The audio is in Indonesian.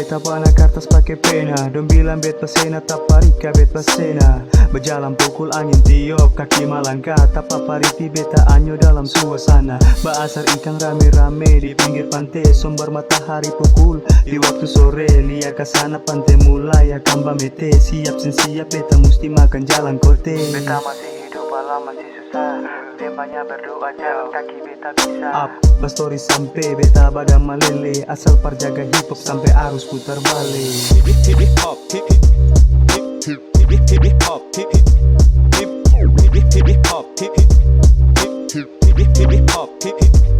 beta pana kertas pakai pena. Dong bilang bet pasena taparika bet pasena. Berjalan pukul angin tiup kaki melangkah. Tapapariti beta anyo dalam suasana. Baasar ikan rame-rame di pinggir pantai. Sumber matahari pukul di waktu sore. Lihat ke sana pantai mulai akan bamete. Siap siap beta mesti makan jalan kote. Beta masih hidup alam masih susah. Banyak berdoa jalan kaki beta bisa. Up, bastori sampai beta badan malele. Asal perjaga hip hop sampai arus putar balik. Hip hop, hip hop, hip hop, hip hop, hip hop, hip hop, hip hop.